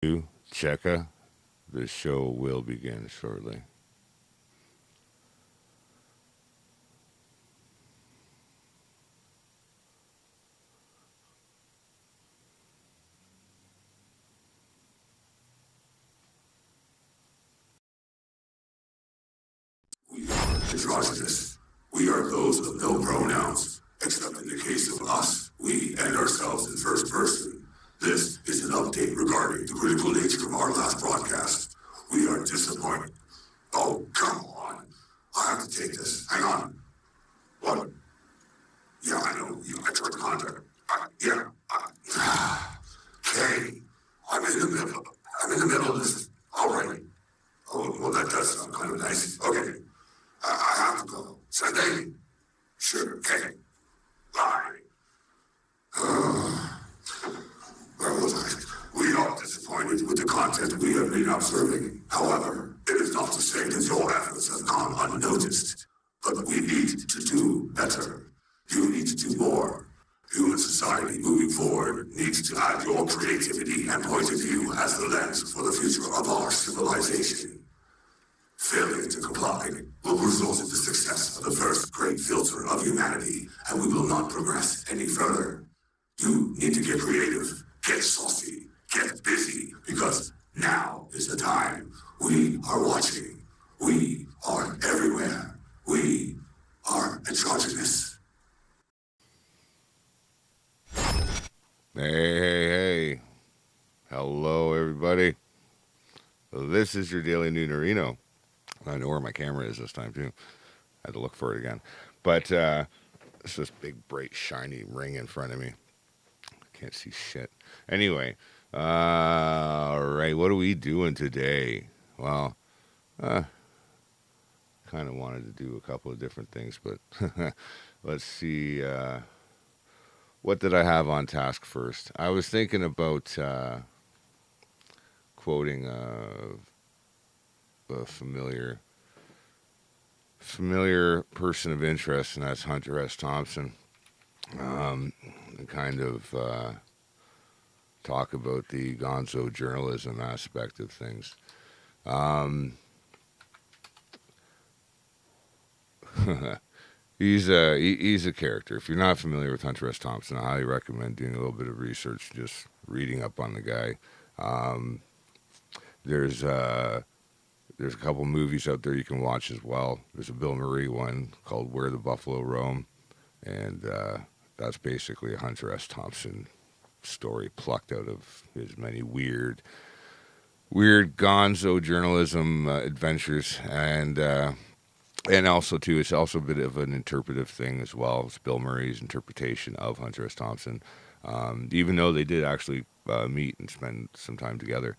Checka. The show will begin shortly. We are androgynous. We are those of no pronouns, except in the case of us, we and ourselves in first person. This is an update regarding the critical nature of our last broadcast. We are disappointed. Oh, come on. I have to take this. Hang on. What? Yeah, I know. I tried to contact. Yeah. Kay, I'm in the middle. I'm in the middle of this. All right. Oh, well, that does sound kind of nice. Okay. I have to go. Sunday? Sure, okay. Bye. Where was I? We are disappointed with the content we have been observing. However, it is not to say that your efforts have gone unnoticed. But we need to do better. You need to do more. Human society moving forward needs to add your creativity and point of view as the lens for the future of our civilization. Failure to comply will result in the success of the first great filter of humanity, and we will not progress any further. You need to get creative, get saucy, get busy, because now is the time. We are watching. We are everywhere. We are androgynous. Hey. Hello, everybody. This is your daily Noonerino. I know where my camera is this time, too. I had to look for it again. But it's this big, bright, shiny ring in front of me. I can't see shit. Anyway, all right, what are we doing today? Well, kind of wanted to do a couple of different things, but let's see. What did I have on task first? I was thinking about quoting a familiar person of interest, and that's Hunter S. Thompson. And kind of talk about the gonzo journalism aspect of things. He's a character. If you're not familiar with Hunter S. Thompson, I highly recommend doing a little bit of research, just reading up on the guy. There's a couple movies out there you can watch as well. There's a Bill Murray one called Where the Buffalo Roam, and that's basically a Hunter S. Thompson story plucked out of his many weird gonzo journalism adventures, and also too, it's also a bit of an interpretive thing as well. It's Bill Murray's interpretation of Hunter S. Thompson, even though they did actually meet and spend some time together.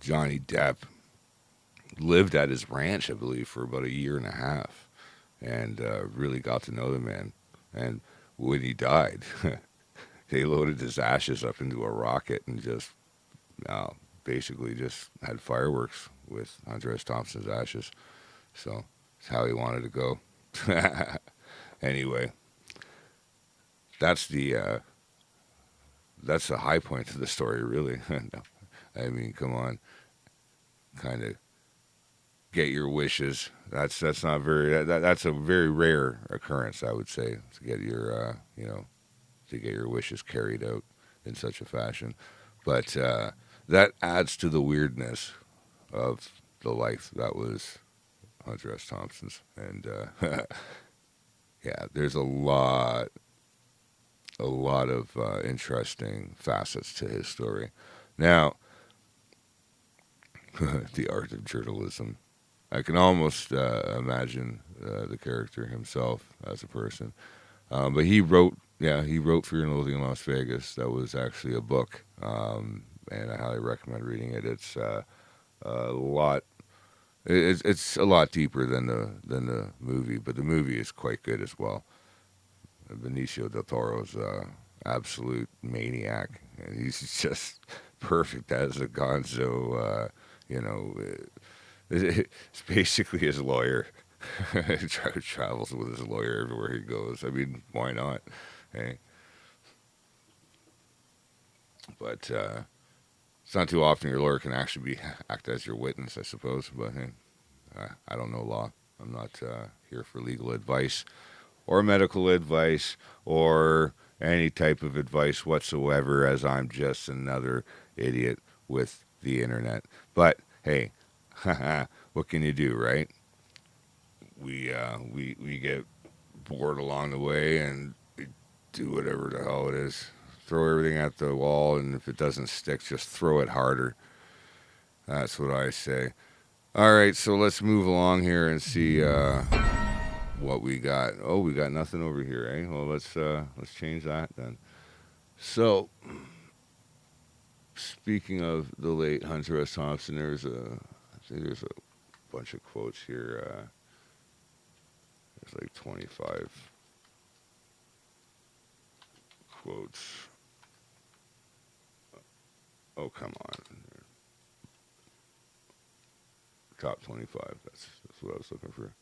Johnny Depp lived at his ranch, I believe, for about a year and a half, and really got to know the man. And when he died, they loaded his ashes up into a rocket and just basically just had fireworks with Hunter S. Thompson's ashes. So it's how he wanted to go. Anyway, that's the high point of the story, really. No, I mean, come on, kind of get your wishes. That's not very. That's a very rare occurrence, I would say, to get your to get your wishes carried out in such a fashion. But that adds to the weirdness of the life that was Hunter S. Thompson's, and yeah, there's a lot of interesting facets to his story. Now, the art of journalism. I can almost imagine the character himself as a person, but he wrote Fear and Loathing in Las Vegas. That was actually a book, and I highly recommend reading it. It's a lot. It's a lot deeper than the movie, but the movie is quite good as well. Benicio del Toro's absolute maniac, and he's just perfect as a gonzo. It's basically his lawyer. He travels with his lawyer everywhere he goes. I mean, why not? Hey, but It's not too often your lawyer can actually act as your witness, I suppose. But hey, I don't know law. I'm not here for legal advice or medical advice or any type of advice whatsoever, as I'm just another idiot with the internet. But hey, what can you do, right? We get bored along the way and do whatever the hell it is. Throw everything at the wall, and if it doesn't stick, just throw it harder. That's what I say. All right, so let's move along here and see what we got. Oh, we got nothing over here, eh? Well, let's change that then. So, speaking of the late Hunter S. Thompson, there's a bunch of quotes here. There's like 25 quotes. Oh, come on. Top 25. That's what I was looking for.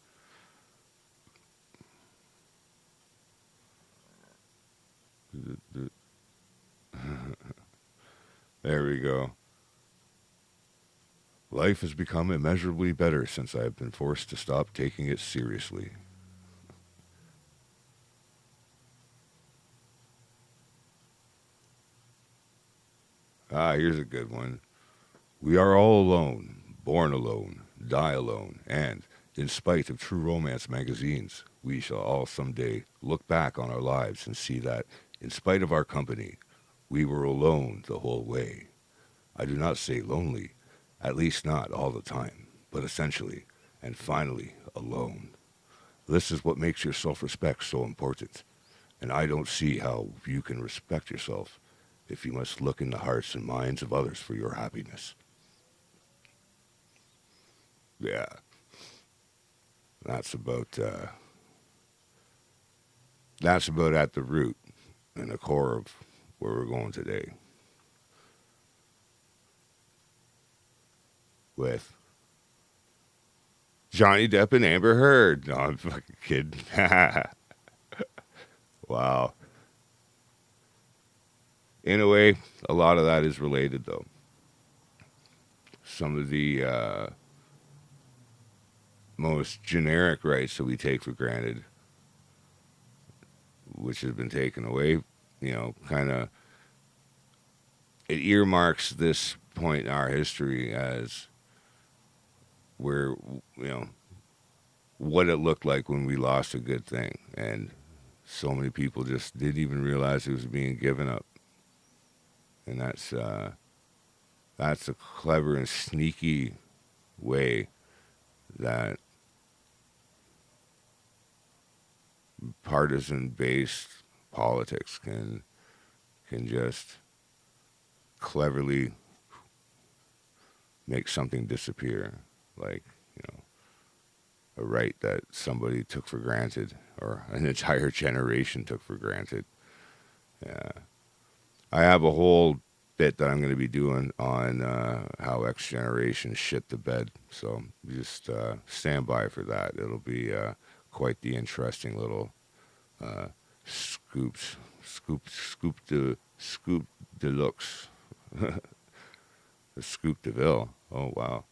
There we go. Life has become immeasurably better since I have been forced to stop taking it seriously. Here's a good one. We are all alone, born alone, die alone, and, in spite of true romance magazines, we shall all someday look back on our lives and see that, in spite of our company, we were alone the whole way. I do not say lonely, at least not all the time, but essentially, and finally, alone. This is what makes your self-respect so important, and I don't see how you can respect yourself if you must look in the hearts and minds of others for your happiness. Yeah, that's about at the root and the core of where we're going today. With Johnny Depp and Amber Heard. No, I'm fucking kidding. Wow. In a way, a lot of that is related, though. Some of the most generic rights that we take for granted, which has been taken away, kind of, it earmarks this point in our history as where, what it looked like when we lost a good thing. And so many people just didn't even realize it was being given up. And that's a clever and sneaky way that partisan-based politics can just cleverly make something disappear, like a right that somebody took for granted or an entire generation took for granted. Yeah, I have a whole bit that I'm going to be doing on how X generation shit the bed, so just stand by for that. It'll be quite the interesting little scoop deluxe. The Scoop DeVille. Oh, wow.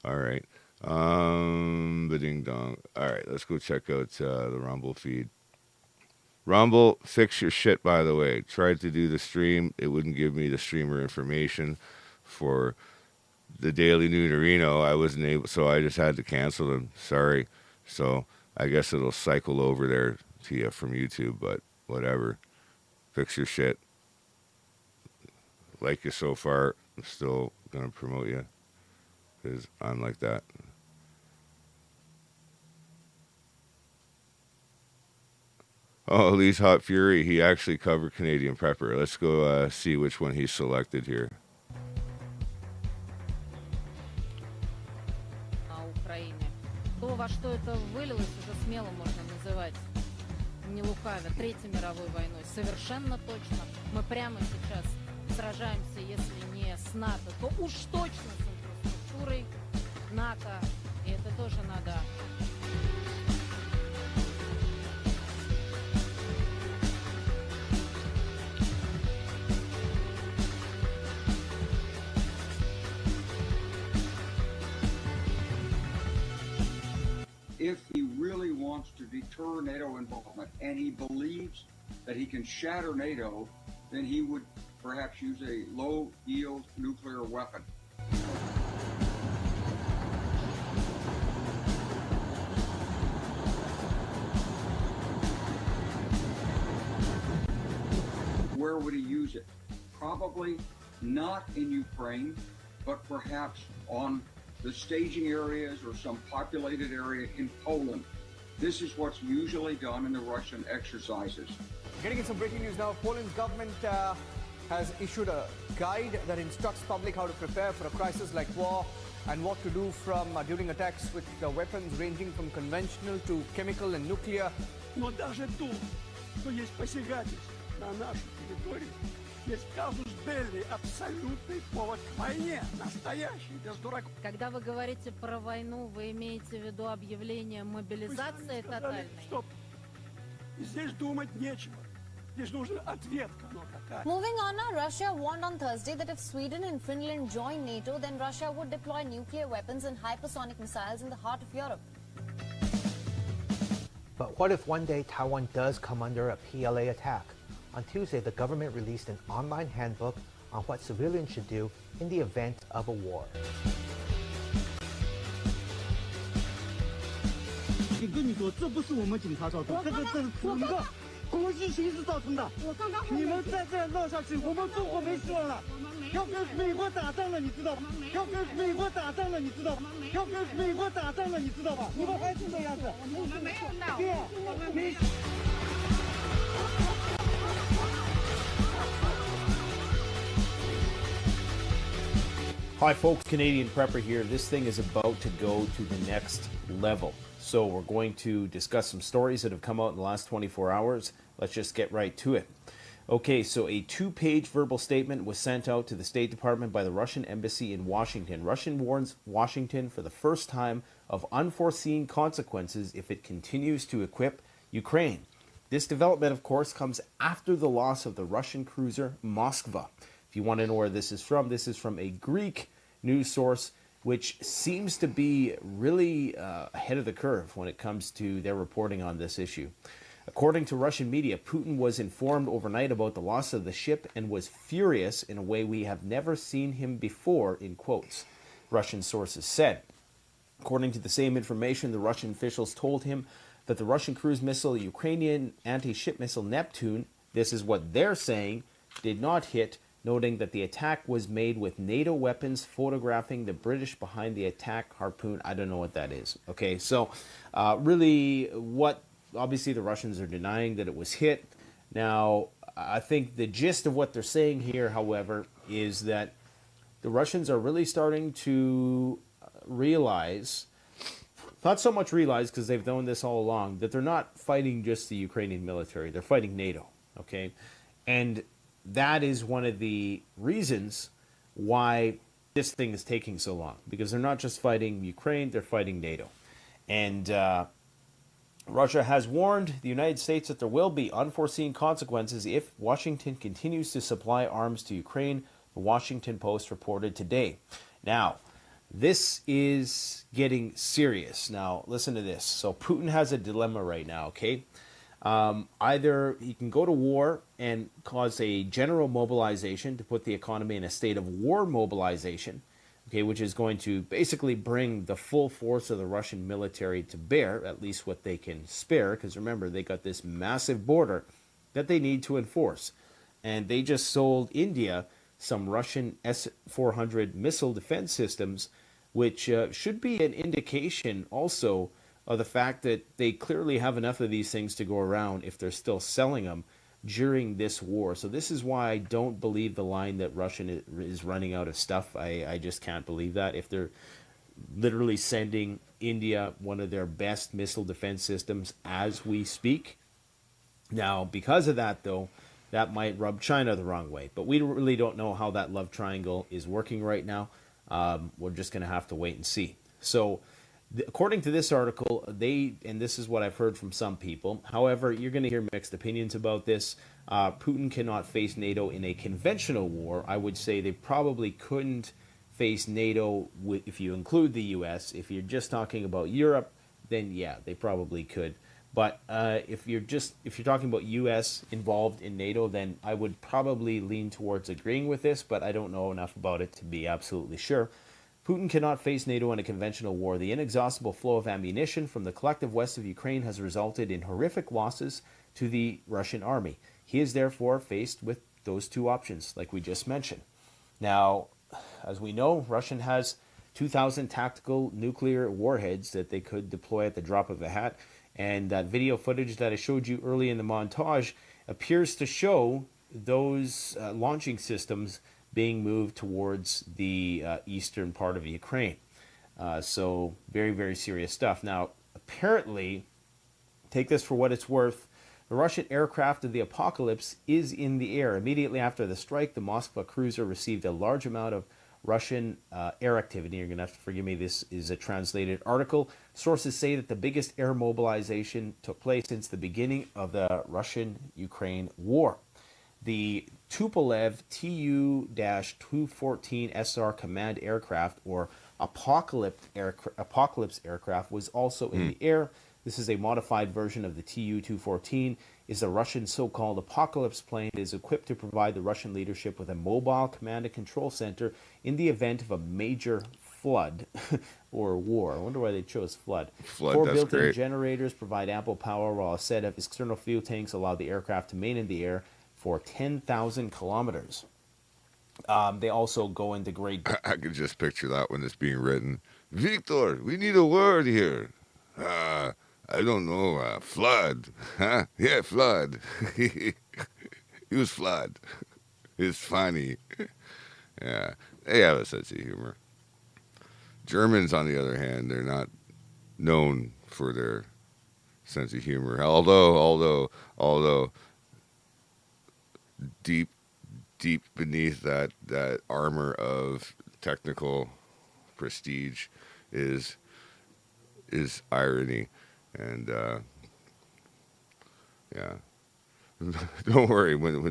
All right. Ding dong. All right, let's go check out the Rumble feed. Rumble, fix your shit, by the way. Tried to do the stream. It wouldn't give me the streamer information for the Daily Noonerino. I wasn't able, so I just had to cancel them. Sorry. So I guess it'll cycle over there to you from YouTube, but whatever. Fix your shit. Like you so far. I'm still going to promote you because I'm like that. Oh, Lee's Hot Fury. He actually covered Canadian Prepper. Let's go see which one he selected here. Украине. То, во что это вылилось, уже смело можно называть, не лукавя, Третьей мировой войной. Совершенно точно. Мы прямо сейчас сражаемся, если не с НАТО, то уж точно с инфраструктурой НАТО. И это тоже надо... if he really wants to deter NATO involvement and he believes that he can shatter NATO, then he would perhaps use a low-yield nuclear weapon. Where would he use it? Probably not in Ukraine, but perhaps on the staging areas or some populated area in Poland. This is what's usually done in the Russian exercises. Getting in some breaking news now. Poland's government has issued a guide that instructs public how to prepare for a crisis like war and what to do from during attacks with weapons ranging from conventional to chemical and nuclear. Но даже то, что есть посягательство на нашу территорию, есть казус белли, абсолютный повод к войне, настоящий, без дураков. Когда вы говорите про войну, вы имеете в виду объявление мобилизации тотальной? Стоп. Здесь думать нечего. Здесь нужен ответ, но какая. Moving on now, Russia warned on Thursday that if Sweden and Finland join NATO, then Russia would deploy nuclear weapons and hypersonic missiles in the heart of Europe. But what if one day Taiwan does come under a PLA attack? On Tuesday, the government released an online handbook on what civilians should do in the event of a war. 我跟你说，这不是我们警察造成，这是整个国际形势造成的。你们再这样闹下去，我们中国没希望了。要跟美国打仗了，你知道吗？要跟美国打仗了，你知道吗？要跟美国打仗了，你知道吧？你们还是这样子。我们没有闹。对呀，我们没。Hi folks, Canadian Prepper here. This thing is about to go to the next level. So we're going to discuss some stories that have come out in the last 24 hours. Let's just get right to it. Okay, so a 2-page verbal statement was sent out to the State Department by the Russian Embassy in Washington. Russia warns Washington for the first time of unforeseen consequences if it continues to equip Ukraine. This development, of course, comes after the loss of the Russian cruiser Moskva. If you want to know where this is from a Greek news source, which seems to be really ahead of the curve when it comes to their reporting on this issue. According to Russian media, Putin was informed overnight about the loss of the ship and was furious in a way we have never seen him before, in quotes, Russian sources said. According to the same information, the Russian officials told him that the Russian cruise missile, Ukrainian anti-ship missile Neptune, this is what they're saying, did not hit, noting that the attack was made with NATO weapons, photographing the British behind the attack harpoon. I don't know what that is. Okay, so really obviously the Russians are denying that it was hit. Now, I think the gist of what they're saying here, however, is that the Russians are really starting to realize, not so much realize because they've known this all along, that they're not fighting just the Ukrainian military, they're fighting NATO, okay? And that is one of the reasons why this thing is taking so long, because they're not just fighting Ukraine, they're fighting NATO. And Russia has warned the United States that there will be unforeseen consequences if Washington continues to supply arms to Ukraine, the Washington Post reported today. Now, this is getting serious. Now, listen to this. So Putin has a dilemma right now, okay? Either he can go to war and cause a general mobilization to put the economy in a state of war mobilization, okay, which is going to basically bring the full force of the Russian military to bear, at least what they can spare, because remember, they got this massive border that they need to enforce. And they just sold India some Russian S-400 missile defense systems, which should be an indication also of the fact that they clearly have enough of these things to go around if they're still selling them during this war. So this is why I don't believe the line that Russia is running out of stuff. I just can't believe that. If they're literally sending India one of their best missile defense systems as we speak. Now, because of that, though, that might rub China the wrong way. But we really don't know how that love triangle is working right now. We're just going to have to wait and see. So according to this article, and this is what I've heard from some people, however, you're going to hear mixed opinions about this. Putin cannot face NATO in a conventional war. I would say they probably couldn't face NATO if you include the U.S. If you're just talking about Europe, then yeah, they probably could. But if you're talking about U.S. involved in NATO, then I would probably lean towards agreeing with this, but I don't know enough about it to be absolutely sure. Putin cannot face NATO in a conventional war. The inexhaustible flow of ammunition from the collective west of Ukraine has resulted in horrific losses to the Russian army. He is therefore faced with those two options, like we just mentioned. Now, as we know, Russia has 2,000 tactical nuclear warheads that they could deploy at the drop of a hat. And that video footage that I showed you early in the montage appears to show those launching systems being moved towards the eastern part of Ukraine. So very, very serious stuff. Now, apparently, take this for what it's worth, the Russian aircraft of the Apocalypse is in the air. Immediately after the strike, the Moskva cruiser received a large amount of Russian air activity. You're going to have to forgive me, this is a translated article. Sources say that the biggest air mobilization took place since the beginning of the Russian-Ukraine war. The Tupolev Tu-214 SR command aircraft, or Apocalypse aircraft, was also in the air. This is a modified version of the Tu-214, is the Russian so-called Apocalypse plane. It is equipped to provide the Russian leadership with a mobile command and control center in the event of a major flood or war. I wonder why they chose flood. Four that's built-in great. generators provide ample power, while a set of external fuel tanks allow the aircraft to remain in the air for 10,000 kilometers. They also go into great... I could just picture that when it's being written. Victor, we need a word here. I don't know, flood. Huh? Yeah, flood. Use flood. It's funny. Yeah, they have a sense of humor. Germans, on the other hand, they're not known for their sense of humor. Although, deep beneath that armor of technical prestige is irony. And yeah, don't worry when a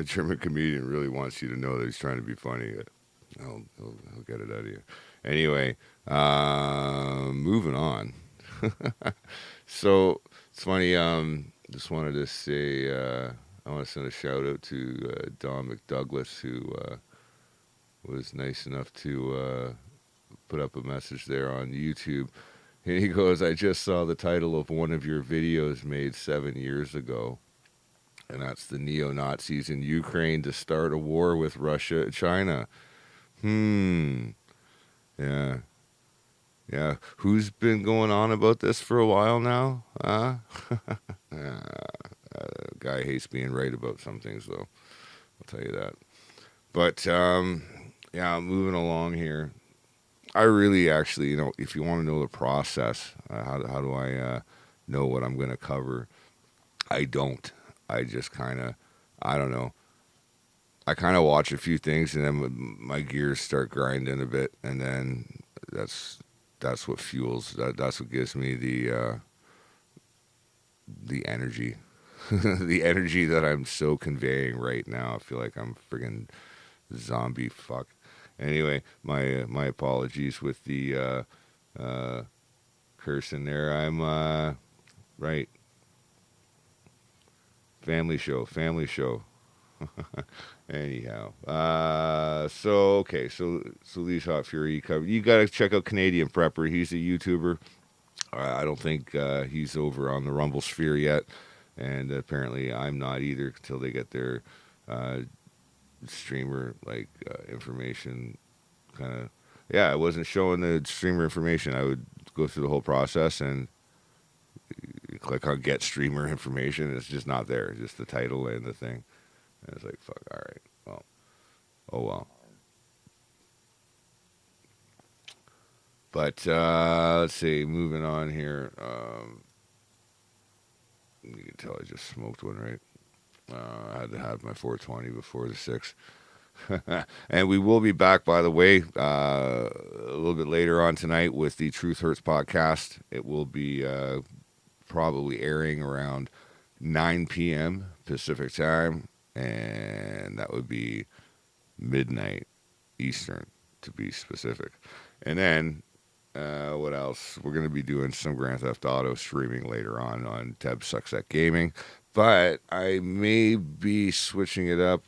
German comedian really wants you to know that he's trying to be funny, he'll get it out of you. Anyway, moving on. So it's funny. Just wanted to say I want to send a shout out to Don McDouglas, who was nice enough to put up a message there on YouTube. And he goes, I just saw the title of one of your videos made 7 years ago. And that's the neo-Nazis in Ukraine to start a war with Russia and China. Yeah. Yeah. Who's been going on about this for a while now? Huh? Guy hates being right about some things, though. I'll tell you that. But, yeah, moving along here. I really actually, if you want to know the process, how do I know what I'm going to cover? I don't. I just I don't know. I kind of watch a few things and then my gears start grinding a bit, and then that's what fuels, that's what gives me the energy. The energy that I'm so conveying right now. I feel like I'm friggin' zombie fuck. Anyway, my apologies with the cursing there. I'm right. Family show. Anyhow, so Lee's Hot Fury covered. You gotta check out Canadian Prepper. He's a YouTuber. I don't think he's over on the Rumble sphere yet, and apparently I'm not either until they get their streamer information. Kind of, yeah. I wasn't showing the streamer information. I would go through the whole process and click on get streamer information. It's just not there. It's just the title and the thing. And it's like, fuck, all right. Well, oh well. But let's see, moving on here. You can tell I just smoked one, right? I had to have my 420 before the 6. And we will be back, by the way, a little bit later on tonight with the Truth Hurts podcast. It will be probably airing around 9 p.m. Pacific time, and that would be midnight Eastern, to be specific. And then What else? We're going to be doing some Grand Theft Auto streaming later on Teb Sucks at Gaming. But I may be switching it up.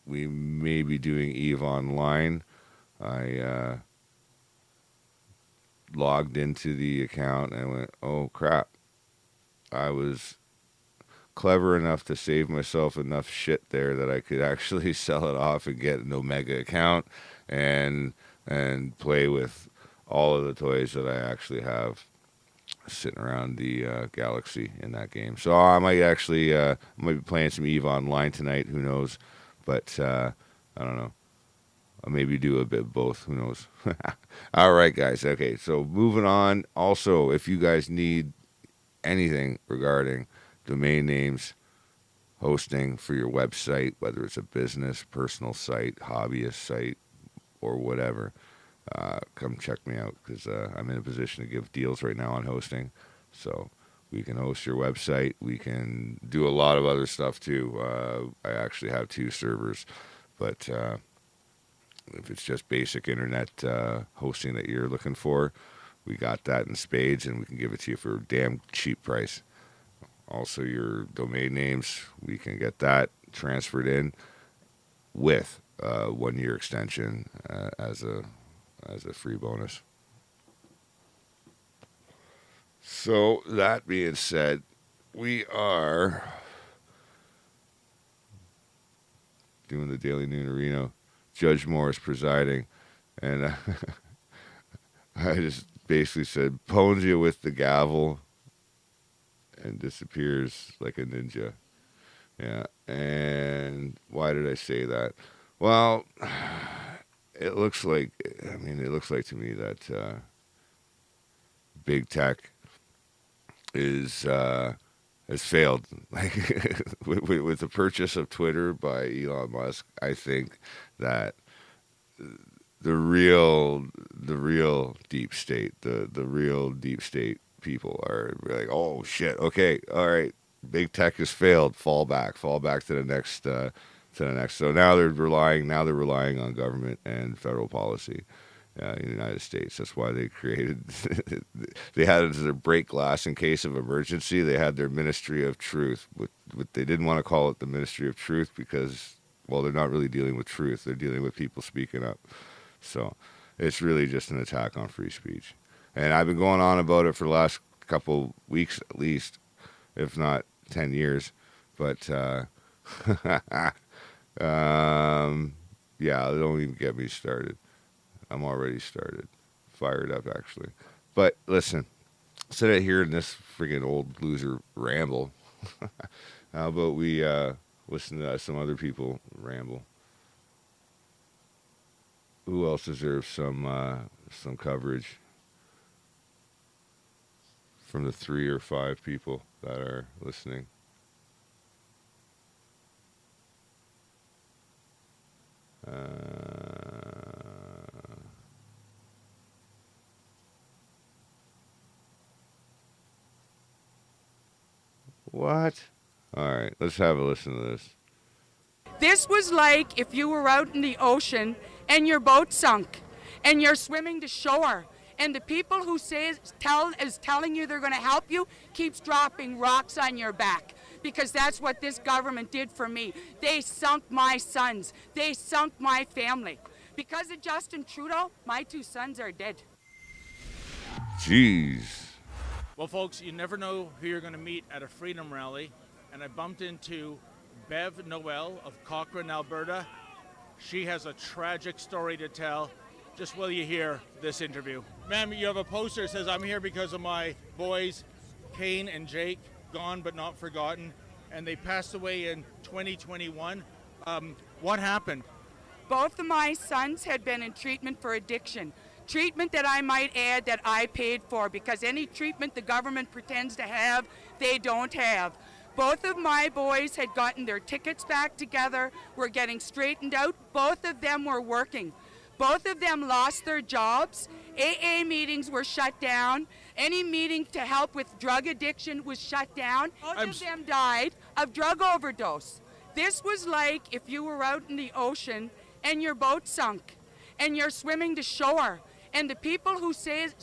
We may be doing EVE Online. I logged into the account and went, oh crap. I was clever enough to save myself enough shit there that I could actually sell it off and get an Omega account and play with all of the toys that I actually have sitting around the galaxy in that game. So I might actually might be playing some EVE Online tonight. Who knows? But I don't know. I'll maybe do a bit of both. Who knows? All right, guys. Okay, so moving on. Also, if you guys need anything regarding domain names, hosting for your website, whether it's a business, personal site, hobbyist site, or whatever, come check me out because I'm in a position to give deals right now on hosting. So we can host your website. We can do a lot of other stuff too. I actually have 2 servers, but if it's just basic internet hosting that you're looking for, we got that in spades, and we can give it to you for a damn cheap price. Also, your domain names, we can get that transferred in with a 1-year extension as a free bonus. So that being said, we are doing the Daily Noonerino. Judge Morris presiding, and I just basically said, "Pwns you with the gavel," and disappears like a ninja. Yeah, and why did I say that? Well, it looks like to me that big tech has failed. Like with the purchase of Twitter by Elon Musk, I think that the real deep state, the real deep state people are like, oh shit, okay, all right, big tech has failed. Fall back to the next. So now they're relying on government and federal policy. In the United States. That's why they created, they had as their break glass in case of emergency. They had their Ministry of Truth. But they didn't want to call it the Ministry of Truth because, well, they're not really dealing with truth. They're dealing with people speaking up. So it's really just an attack on free speech. And I've been going on about it for the last couple weeks at least, if not 10 years. But, yeah, don't even get me started. I'm already started. Fired up, actually. But listen, instead of hearing this friggin' old loser ramble, how about we listen to some other people ramble? Who else deserves some coverage from the 3 or 5 people that are listening? What? All right, let's have a listen to this. This was like if you were out in the ocean and your boat sunk and you're swimming to shore and the people who is telling you they're going to help you keeps dropping rocks on your back. Because that's what this government did for me. They sunk my sons. They sunk my family. Because of Justin Trudeau, my 2 sons are dead. Jeez. Well, folks, you never know who you're going to meet at a freedom rally. And I bumped into Bev Noel of Cochrane, Alberta. She has a tragic story to tell. Just will you hear this interview? Ma'am, you have a poster that says, "I'm here because of my boys, Kane and Jake, gone but not forgotten." And they passed away in 2021. What happened? Both of my sons had been in treatment for addiction. Treatment that I might add that I paid for, because any treatment the government pretends to have, they don't have. Both of my boys had gotten their tickets back together, were getting straightened out. Both of them were working. Both of them lost their jobs. AA meetings were shut down. Any meeting to help with drug addiction was shut down. Both of them died of drug overdose. This was like if you were out in the ocean and your boat sunk and you're swimming to shore And the people who is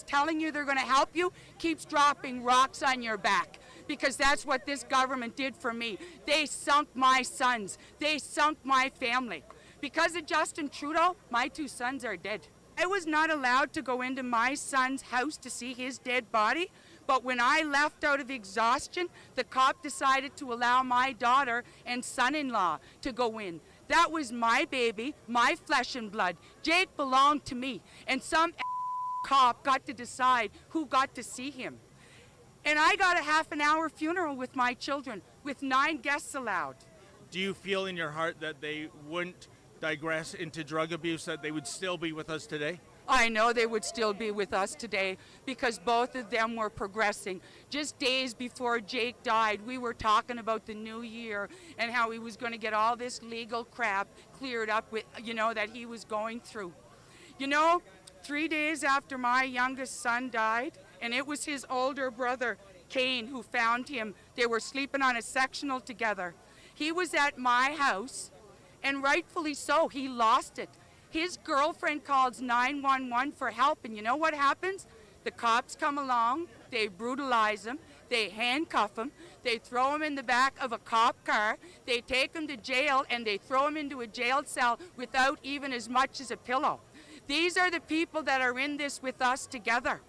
telling you they're going to help you keeps dropping rocks on your back, because that's what this government did for me. They sunk my sons. They sunk my family. Because of Justin Trudeau, my 2 sons are dead. I was not allowed to go into my son's house to see his dead body, but when I left out of exhaustion, the cop decided to allow my daughter and son-in-law to go in. That was my baby, my flesh and blood. Jake belonged to me, and some cop got to decide who got to see him. And I got a half-an-hour funeral with my children, with 9 guests allowed. Do you feel in your heart that they wouldn't digress into drug abuse, that they would still be with us today? I know they would still be with us today because both of them were progressing. Just days before Jake died, we were talking about the new year and how he was going to get all this legal crap cleared up with, that he was going through. 3 days after my youngest son died, and it was his older brother, Kane, who found him. They were sleeping on a sectional together. He was at my house, and rightfully so, he lost it. His girlfriend calls 911 for help, and you know what happens? The cops come along, they brutalize him, they handcuff him, they throw him in the back of a cop car, they take him to jail, and they throw him into a jail cell without even as much as a pillow. These are the people that are in this with us together.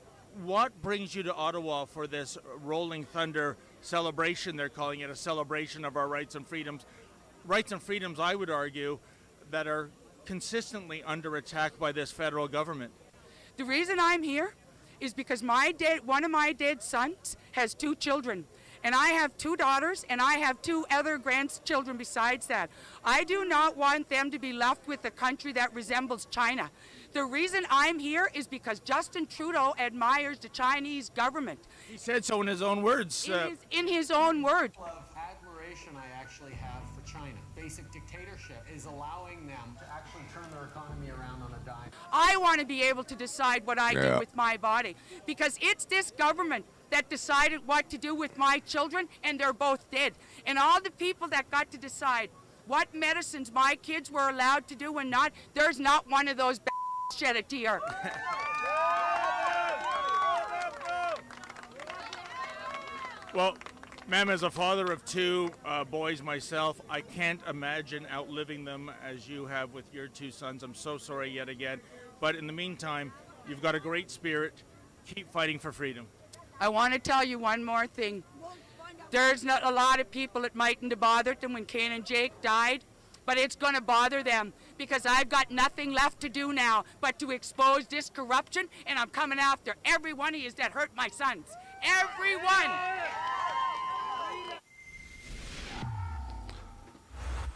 What brings you to Ottawa for this Rolling Thunder celebration? They're calling it a celebration of our rights and freedoms. Rights and freedoms, I would argue, that are consistently under attack by this federal government. The reason I'm here is because one of my dead sons has 2 children, and I have 2 daughters, and I have 2 other grandchildren besides that. I do not want them to be left with a country that resembles China. The reason I'm here is because Justin Trudeau admires the Chinese government. He said so in his own words. In his own words. Admiration I actually have for China. Basic dictatorship is allowing them to actually turn their economy around on a dime. I want to be able to decide what I do with my body, because it's this government that decided what to do with my children, and they're both dead. And all the people that got to decide what medicines my kids were allowed to do and not, there's not one of those shed a tear. Well, ma'am, as a father of 2 boys myself, I can't imagine outliving them as you have with your 2 sons. I'm so sorry yet again. But in the meantime, you've got a great spirit. Keep fighting for freedom. I want to tell you one more thing. There's not a lot of people that mightn't have bothered them when Kane and Jake died, but it's going to bother them because I've got nothing left to do now but to expose this corruption, and I'm coming after every one of you that hurt my sons. Everyone!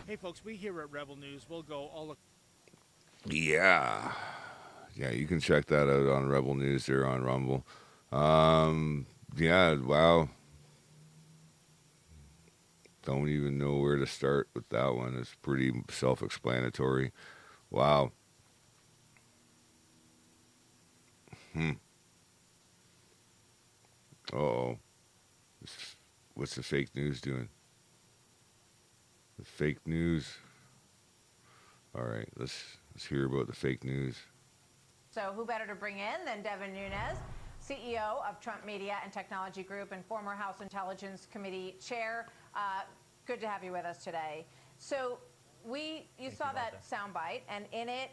Hey, folks, we here at Rebel News will go all... Yeah, you can check that out on Rebel News there on Rumble. Wow. Don't even know where to start with that one. It's pretty self-explanatory. Wow. Uh-oh. What's the fake news doing? The fake news. All right, let's hear about the fake news. So who better to bring in than Devin Nunes, CEO of Trump Media and Technology Group and former House Intelligence Committee Chair. Good to have you with us today. So you saw that soundbite, and in it,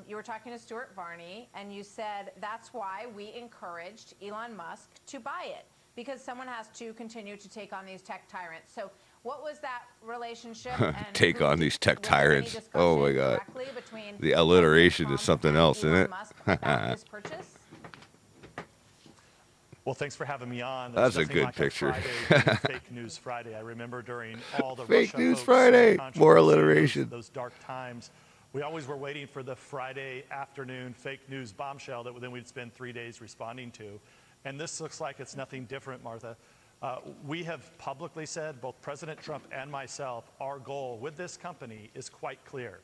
you were talking to Stuart Varney, and you said that's why we encouraged Elon Musk to buy it, because someone has to continue to take on these tech tyrants. So what was that relationship? And take on these tech tyrants. Oh my God. Between the alliteration is something else, isn't it? About his purchase? Well, thanks for having me on. That's a good like picture. Fake News Friday. I remember during all the Fake Russia News hoax Friday. More alliteration. Those dark times. We always were waiting for the Friday afternoon fake news bombshell that then we'd spend 3 days responding to. And this looks like it's nothing different, Martha. We have publicly said, both President Trump and myself, our goal with this company is quite clear.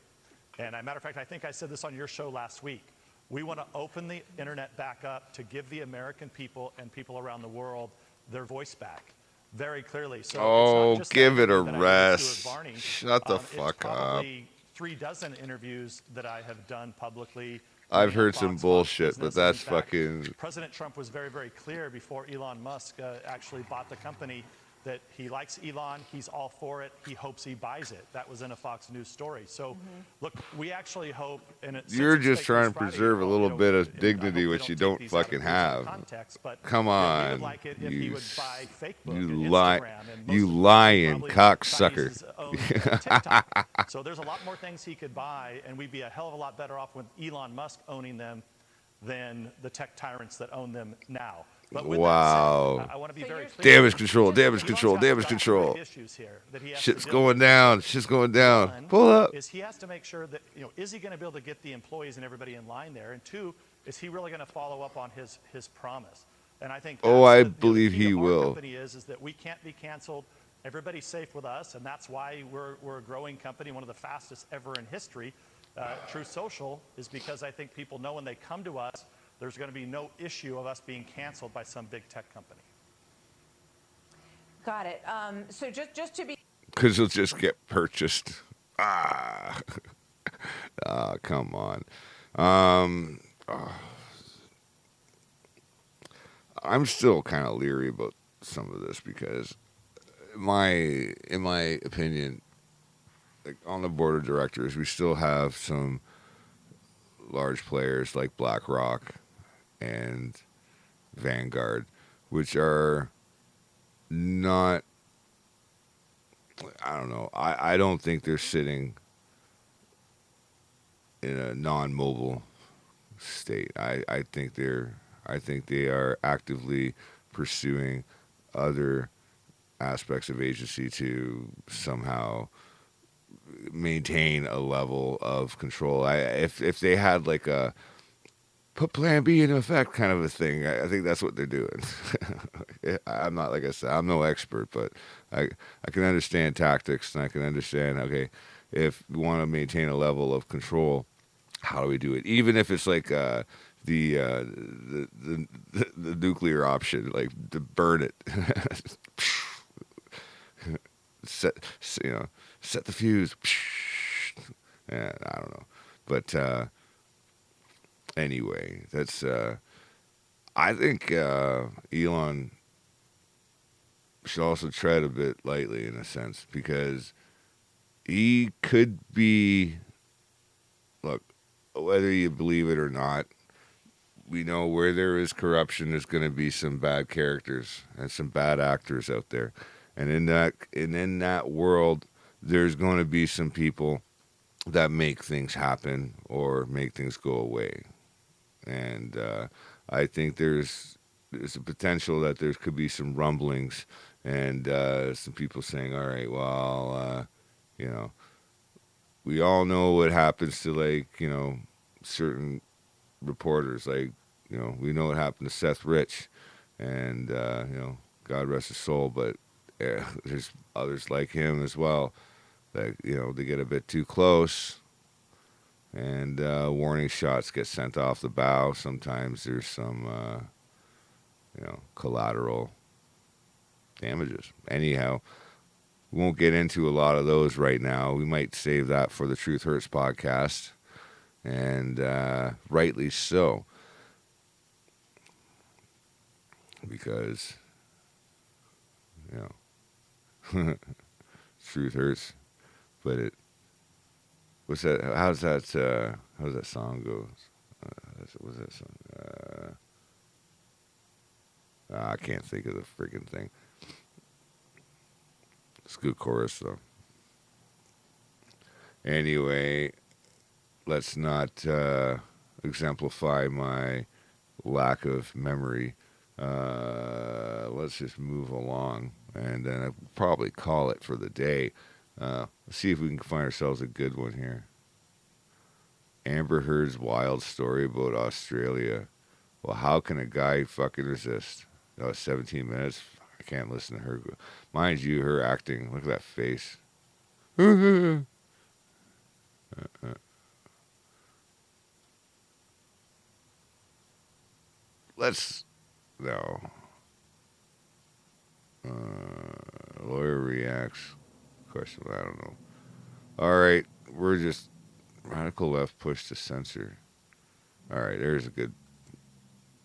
And as a matter of fact, I think I said this on your show last week. We want to open the internet back up to give the American people and people around the world their voice back very clearly. So oh, it's not just give it a that rest. Varney. Shut the fuck it's up. probably 3 dozen interviews that I have done publicly I've heard some Fox bullshit, but business. that's In fact, fucking. President Trump was very, very clear before Elon Musk actually bought the company that he likes Elon, he's all for it, he hopes he buys it. That was in a Fox News story. So, look, we actually hope, and You're just trying to preserve a little bit of dignity, which you don't fucking have. Come on, you lying cocksucker. So there's a lot more things he could buy, and we'd be a hell of a lot better off with Elon Musk owning them than the tech tyrants that own them now. But with Wow. that said, I want to be very clear. Damage control, damage control, damage control. Shit's going down, shit's going down. Pull up. Is he has to make sure that, is he going to be able to get the employees and everybody in line there? And two, is he really going to follow up on his promise? And I think I believe he will. Company is that we can't be canceled. Everybody's safe with us, and that's why we're a growing company, one of the fastest ever in history. True Social is because I think people know when they come to us, there's going to be no issue of us being canceled by some big tech company. Got it. So just to be... Because it'll just get purchased. Come on. I'm still kind of leery about some of this because in my opinion, like on the board of directors, we still have some large players like BlackRock and Vanguard, which are not, I don't know, I don't think they're sitting in a non-mobile state. I think they are actively pursuing other aspects of agency to somehow maintain a level of control. If they had like a put Plan B into effect kind of a thing, I think that's what they're doing. I'm not, like I said, I'm no expert, but I can understand tactics and I can understand, okay, if we want to maintain a level of control, how do we do it? Even if it's like the nuclear option, like to burn it, set the fuse. Yeah, I don't know, but anyway, that's I think Elon should also tread a bit lightly in a sense because he could be. Look, whether you believe it or not, we know where there is corruption, there's going to be some bad characters and some bad actors out there. And in that world, there's going to be some people that make things happen or make things go away. And I think there's a potential that there could be some rumblings and some people saying, all right, well, we all know what happens to certain reporters. We know what happened to Seth Rich and, God rest his soul, but there's others like him as well that, they get a bit too close and warning shots get sent off the bow. Sometimes there's some, collateral damages. Anyhow, we won't get into a lot of those right now. We might save that for the Truth Hurts podcast, and rightly so, because truth hurts, but it. What's that? How's that song go? What's that song? I can't think of the freaking thing. It's a good chorus, though. Anyway, let's not exemplify my lack of memory. Let's just move along, and then I'll probably call it for the day. Let's see if we can find ourselves a good one here. Amber Heard's wild story about Australia. Well, how can a guy fucking resist? 17 minutes. I can't listen to her. Mind you, her acting. Look at that face. No. Lawyer reacts. Question. I don't know. All right. We're just radical left push to censor. All right, here's a good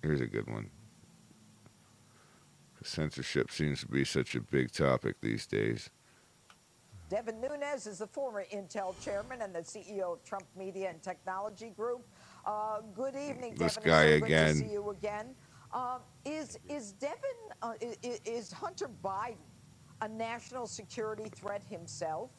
one. Censorship seems to be such a big topic these days. Devin Nunes is the former Intel chairman and the CEO of Trump Media and Technology Group. Good evening, This Devin. guy It's so again. good to see you again. Is Hunter Biden a national security threat himself?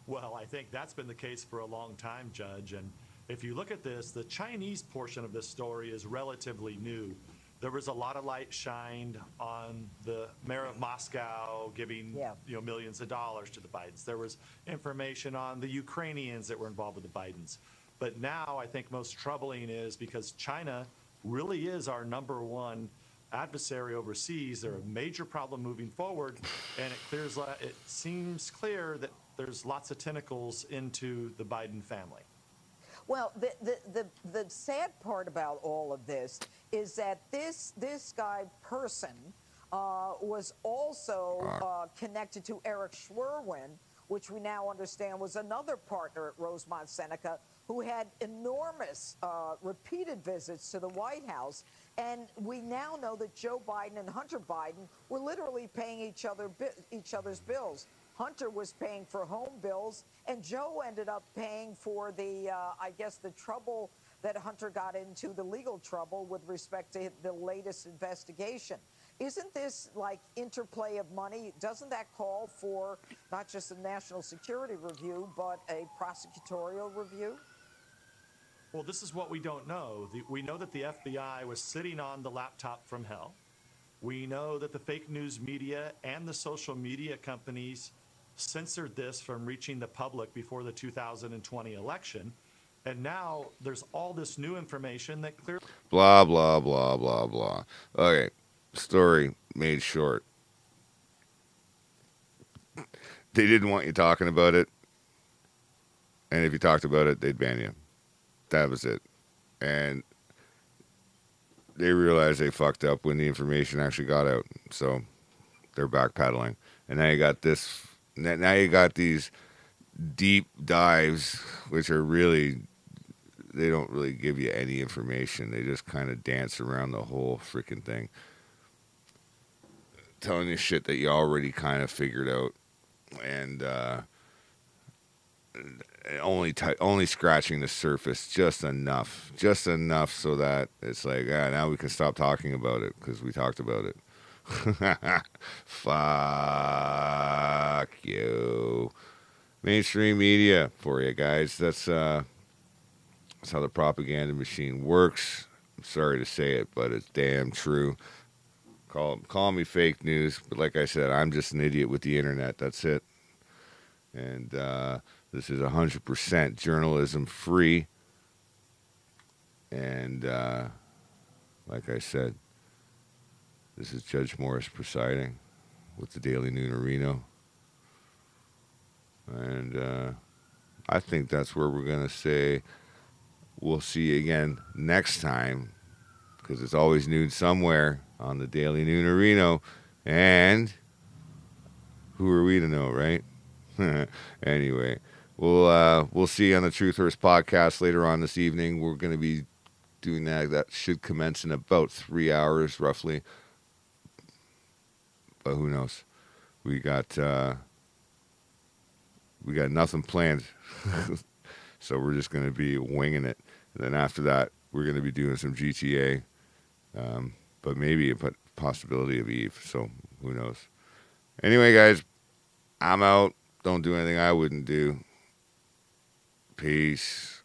Well, I think that's been the case for a long time, Judge. And if you look at this, the Chinese portion of this story is relatively new. There was a lot of light shined on the mayor of Moscow giving millions of dollars to the Bidens. There was information on the Ukrainians that were involved with the Bidens. But now I think most troubling is because China really is our number one adversary overseas. They're a major problem moving forward, and it seems clear that there's lots of tentacles into the Biden family. Well, the sad part about all of this is that this guy person was also connected to Eric Schwerwin, which we now understand was another partner at Rosemont Seneca, who had enormous repeated visits to the White House. And we now know that Joe Biden and Hunter Biden were literally paying each other's bills. Hunter was paying for home bills, and Joe ended up paying for the, I guess, the trouble that Hunter got into, the legal trouble with respect to the latest investigation. Isn't this like interplay of money? Doesn't that call for not just a national security review, but a prosecutorial review? Well, this is what we don't know. We know that the FBI was sitting on the laptop from hell. We know that the fake news media and the social media companies censored this from reaching the public before the 2020 election. And now there's all this new information that clearly... Blah, blah, blah, blah, blah. Okay, story made short. They didn't want you talking about it. And if you talked about it, they'd ban you. That was it. And they realized they fucked up when the information actually got out. So they're backpedaling. And now you got this... Now you got these deep dives, which are really, they don't really give you any information. They just kind of dance around the whole freaking thing, telling you shit that you already kind of figured out, and only scratching the surface just enough so that it's like, now we can stop talking about it because we talked about it. Fuck you. Mainstream media for you guys. That's how the propaganda machine works. I'm sorry to say it, but it's damn true. Call me fake news, but like I said, I'm just an idiot with the internet. That's it. And this is 100% journalism free. And like I said, this is Judge Morris presiding with the Daily Noonerino. And I think that's where we're going to say we'll see you again next time, because it's always noon somewhere on the Daily Noonerino. And who are we to know, right? Anyway, we'll see you on the Truthers podcast later on this evening. We're going to be doing that. That should commence in about 3 hours, roughly. But who knows? We got nothing planned, so we're just going to be winging it. And then after that, we're going to be doing some GTA, but maybe a possibility of Eve. So who knows? Anyway, guys, I'm out. Don't do anything I wouldn't do. Peace.